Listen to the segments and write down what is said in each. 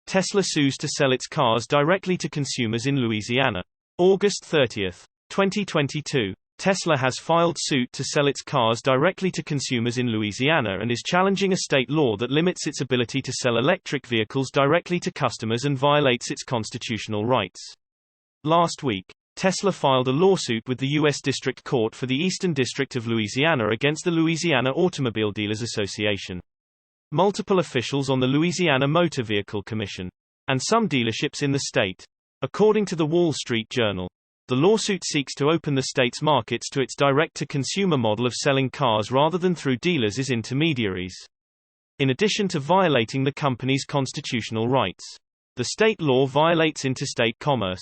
Tesla sues to sell its cars directly to consumers in Louisiana. August 30, 2022. Tesla has filed suit to sell its cars directly to consumers in Louisiana and is challenging a state law that limits its ability to sell electric vehicles directly to customers and violates its constitutional rights. Last week, Tesla filed a lawsuit with the U.S. District Court for the Eastern District of Louisiana against the Louisiana Automobile Dealers Association, multiple officials on the Louisiana Motor Vehicle Commission, and some dealerships in the state. According to the Wall Street Journal, the lawsuit seeks to open the state's markets to its direct-to-consumer model of selling cars rather than through dealers as intermediaries. In addition to violating the company's constitutional rights, the state law violates interstate commerce.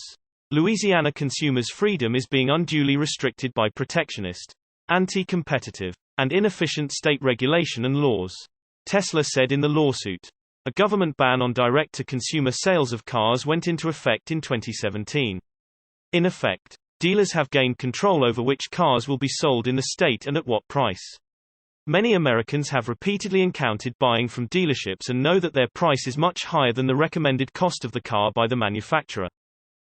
Louisiana consumers' freedom is being unduly restricted by protectionist, anti-competitive, and inefficient state regulation and laws, Tesla said in the lawsuit. A government ban on direct-to-consumer sales of cars went into effect in 2017. In effect, dealers have gained control over which cars will be sold in the state and at what price. Many Americans have repeatedly encountered buying from dealerships and know that their price is much higher than the recommended cost of the car by the manufacturer.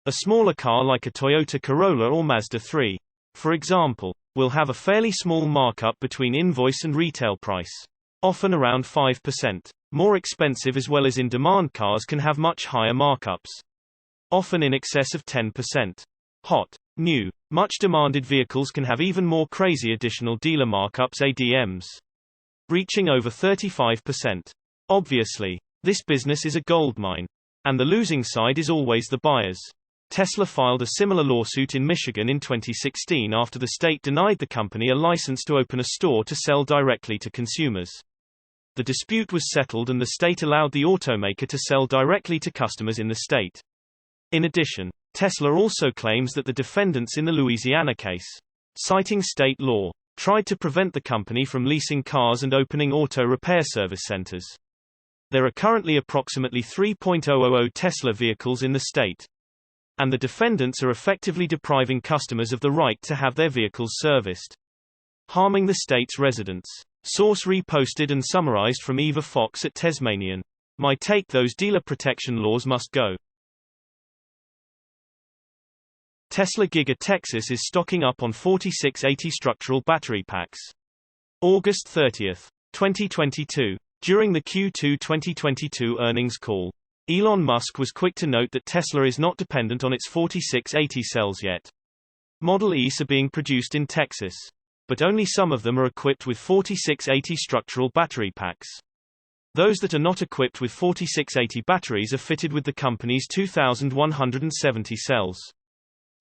A smaller car like a Toyota Corolla or Mazda 3, for example, will have a fairly small markup between invoice and retail price, often around 5%. More expensive as well as in-demand cars can have much higher markups, often in excess of 10%. Hot, new, much-demanded vehicles can have even more crazy additional dealer markups ADMs, reaching over 35%. Obviously, this business is a goldmine, and the losing side is always the buyers. Tesla filed a similar lawsuit in Michigan in 2016 after the state denied the company a license to open a store to sell directly to consumers. The dispute was settled and the state allowed the automaker to sell directly to customers in the state. In addition, Tesla also claims that the defendants in the Louisiana case, citing state law, tried to prevent the company from leasing cars and opening auto repair service centers. There are currently approximately 3,000 Tesla vehicles in the state, and the defendants are effectively depriving customers of the right to have their vehicles serviced, harming the state's residents. Source reposted and summarized from Eva Fox at Tasmanian. My take: those dealer protection laws must go. Tesla Giga Texas is stocking up on 4680 structural battery packs. August 30, 2022. During the Q2 2022 earnings call, Elon Musk was quick to note that Tesla is not dependent on its 4680 cells yet. Model Es are being produced in Texas, but only some of them are equipped with 4680 structural battery packs. Those that are not equipped with 4680 batteries are fitted with the company's 2,170 cells,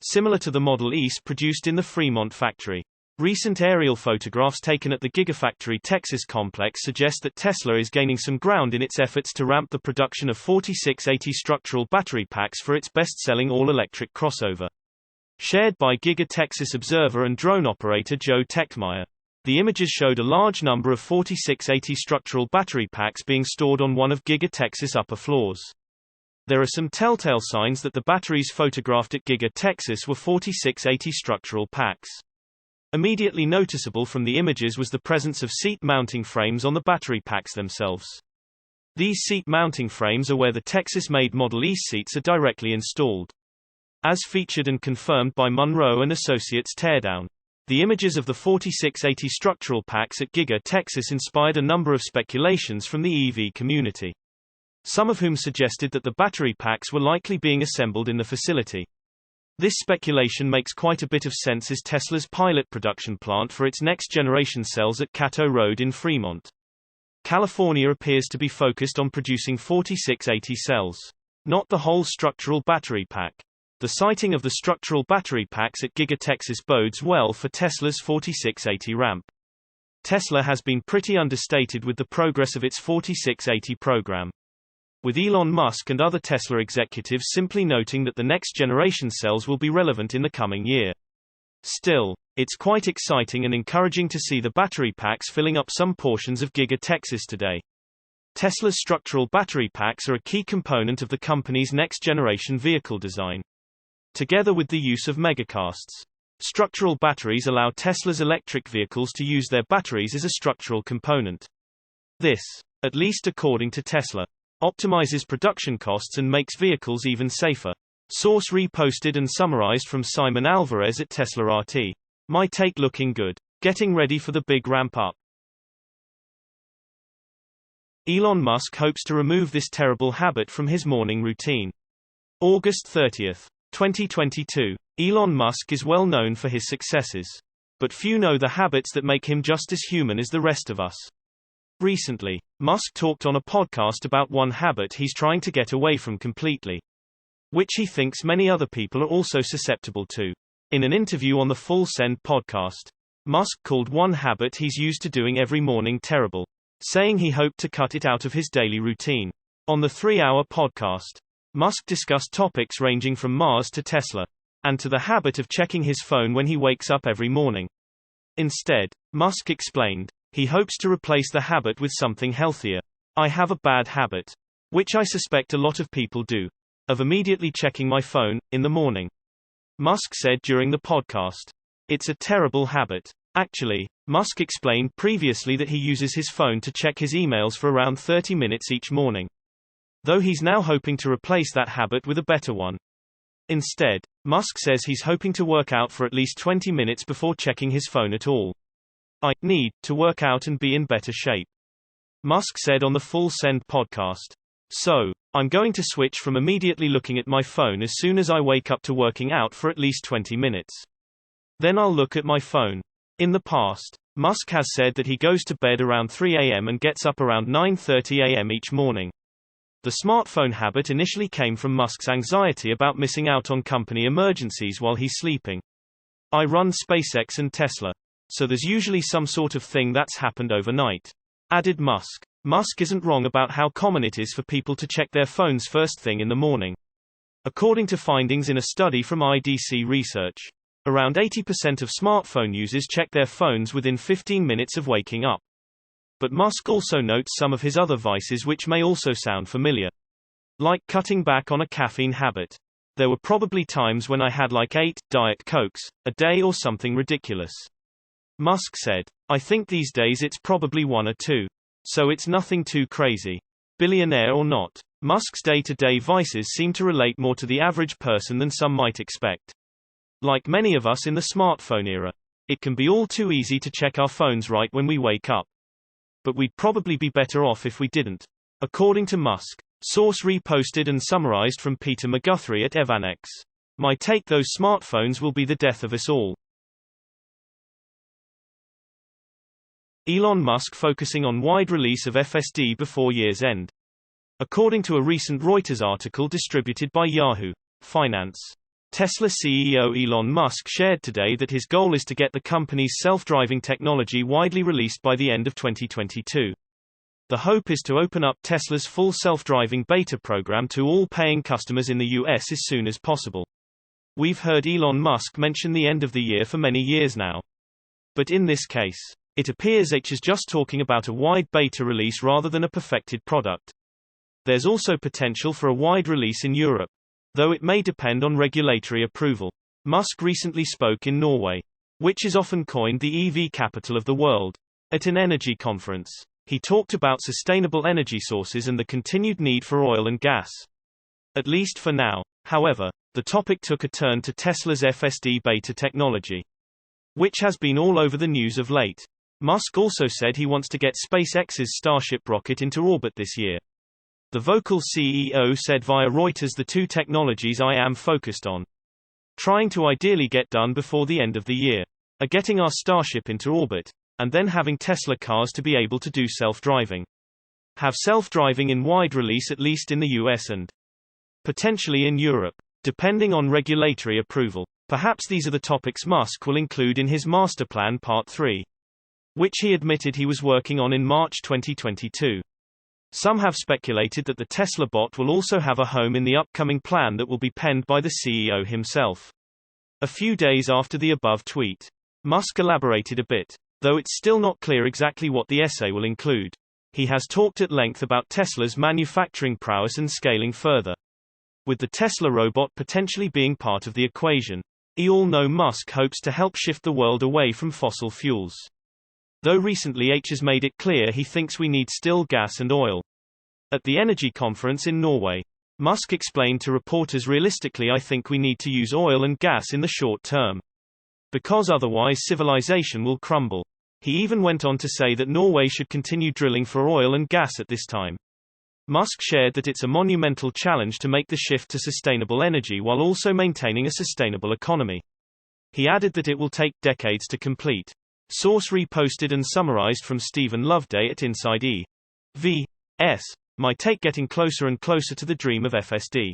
similar to the Model Es produced in the Fremont factory. Recent aerial photographs taken at the Gigafactory Texas complex suggest that Tesla is gaining some ground in its efforts to ramp the production of 4680 structural battery packs for its best-selling all-electric crossover. Shared by Giga Texas observer and drone operator Joe Techmeyer, the images showed a large number of 4680 structural battery packs being stored on one of Giga Texas' upper floors. There are some telltale signs that the batteries photographed at Giga Texas were 4680 structural packs. Immediately noticeable from the images was the presence of seat mounting frames on the battery packs themselves. These seat mounting frames are where the Texas-made Model E seats are directly installed, as featured and confirmed by Munro & Associates Teardown. The images of the 4680 structural packs at Giga Texas inspired a number of speculations from the EV community, some of whom suggested that the battery packs were likely being assembled in the facility. This speculation makes quite a bit of sense as Tesla's pilot production plant for its next-generation cells at Cato Road in Fremont, California appears to be focused on producing 4680 cells, not the whole structural battery pack. The sighting of the structural battery packs at Giga Texas bodes well for Tesla's 4680 ramp. Tesla has been pretty understated with the progress of its 4680 program, with Elon Musk and other Tesla executives simply noting that the next generation cells will be relevant in the coming year. Still, it's quite exciting and encouraging to see the battery packs filling up some portions of Giga Texas today. Tesla's structural battery packs are a key component of the company's next-generation vehicle design. Together with the use of megacasts, structural batteries allow Tesla's electric vehicles to use their batteries as a structural component. This, at least according to Tesla, optimizes production costs and makes vehicles even safer. Source reposted and summarized from Simon Alvarez at Tesla RT. My take: looking good. Getting ready for the big ramp up. Elon Musk hopes to remove this terrible habit from his morning routine. August 30, 2022. Elon Musk is well known for his successes. But few know the habits that make him just as human as the rest of us. Recently, Musk talked on a podcast about one habit he's trying to get away from completely, which he thinks many other people are also susceptible to. In an interview on the Full Send podcast, Musk called one habit he's used to doing every morning terrible, saying he hoped to cut it out of his daily routine. On the 3-hour podcast, Musk discussed topics ranging from Mars to Tesla, and to the habit of checking his phone when he wakes up every morning. Instead, Musk explained, he hopes to replace the habit with something healthier. I have a bad habit, which I suspect a lot of people do, of immediately checking my phone in the morning. Musk said during the podcast, it's a terrible habit. Actually, Musk explained previously that he uses his phone to check his emails for around 30 minutes each morning, though he's now hoping to replace that habit with a better one. Instead, Musk says he's hoping to work out for at least 20 minutes before checking his phone at all. I need to work out and be in better shape, Musk said on the Full Send podcast. So, I'm going to switch from immediately looking at my phone as soon as I wake up to working out for at least 20 minutes. Then I'll look at my phone. In the past, Musk has said that he goes to bed around 3 a.m. and gets up around 9:30 a.m. each morning. The smartphone habit initially came from Musk's anxiety about missing out on company emergencies while he's sleeping. I run SpaceX and Tesla, so there's usually some sort of thing that's happened overnight, added Musk. Musk isn't wrong about how common it is for people to check their phones first thing in the morning. According to findings in a study from IDC Research, around 80% of smartphone users check their phones within 15 minutes of waking up. But Musk also notes some of his other vices which may also sound familiar. Like cutting back on a caffeine habit. There were probably times when I had like 8 Diet Cokes a day or something ridiculous. Musk said, I think these days it's probably 1 or 2. So it's nothing too crazy. Billionaire or not, Musk's day-to-day vices seem to relate more to the average person than some might expect. Like many of us in the smartphone era, it can be all too easy to check our phones right when we wake up. But we'd probably be better off if we didn't, according to Musk. Source reposted and summarized from Peter McGuthrie at Evanex. My take: those smartphones will be the death of us all. Elon Musk focusing on wide release of FSD before year's end. According to a recent Reuters article distributed by Yahoo Finance, Tesla CEO Elon Musk shared today that his goal is to get the company's self-driving technology widely released by the end of 2022. The hope is to open up Tesla's full self-driving beta program to all paying customers in the US as soon as possible. We've heard Elon Musk mention the end of the year for many years now. But in this case, it appears H is just talking about a wide beta release rather than a perfected product. There's also potential for a wide release in Europe, though it may depend on regulatory approval. Musk recently spoke in Norway, which is often coined the EV capital of the world. At an energy conference, he talked about sustainable energy sources and the continued need for oil and gas. At least for now. However, the topic took a turn to Tesla's FSD beta technology, which has been all over the news of late. Musk also said he wants to get SpaceX's Starship rocket into orbit this year. The Vocal CEO said via Reuters, the two technologies I am focused on trying to ideally get done before the end of the year are getting our Starship into orbit, and then having Tesla cars to be able to do self-driving. Have self-driving in wide release at least in the US and potentially in Europe, depending on regulatory approval. Perhaps these are the topics Musk will include in his master plan Part 3, which he admitted he was working on in March 2022. Some have speculated that the Tesla bot will also have a home in the upcoming plan that will be penned by the CEO himself. A few days after the above tweet, Musk elaborated a bit, though it's still not clear exactly what the essay will include. He has talked at length about Tesla's manufacturing prowess and scaling further, with the Tesla robot potentially being part of the equation. We all know Musk hopes to help shift the world away from fossil fuels, though recently H has made it clear he thinks we need still gas and oil. At the energy conference in Norway, Musk explained to reporters, realistically I think we need to use oil and gas in the short term. Because otherwise civilization will crumble. He even went on to say that Norway should continue drilling for oil and gas at this time. Musk shared that it's a monumental challenge to make the shift to sustainable energy while also maintaining a sustainable economy. He added that it will take decades to complete. Source reposted and summarized from Stephen Loveday at Inside E. V. S. My take: getting closer and closer to the dream of FSD.